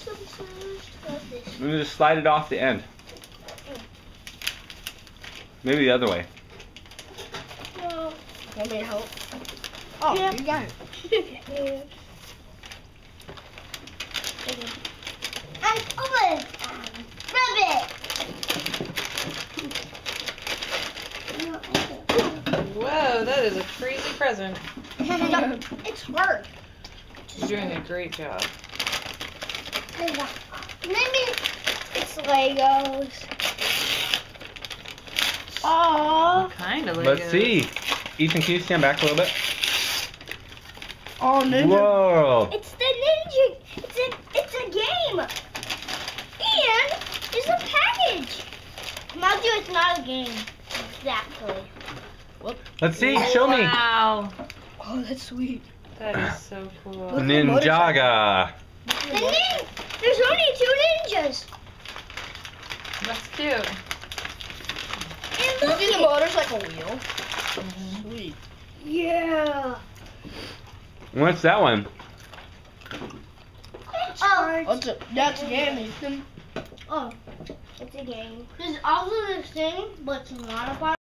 Let me just slide it off the end. Maybe the other way. No. Want me to help? Oh, Yeah. you got it. And open it. Rub it. Whoa, that is a crazy present. It's hard. You're doing a great job. Maybe it's Legos. Oh. What kind of Legos? Let's see. Ethan, can you stand back a little bit? Oh, ninja. Whoa. It's the ninja. It's a game. And it's a package. Mind you, it's not a game. Exactly. Let's see. Show me. Wow. Oh, that's sweet. That is so cool. Ninjaga. There's only 2 ninjas. That's cute. And You look see the it. motor's like a wheel? Mhm. Sweet. Yeah. What's that one? Oh, That's a game, Ethan. it's a game. There's also this thing, but it's not a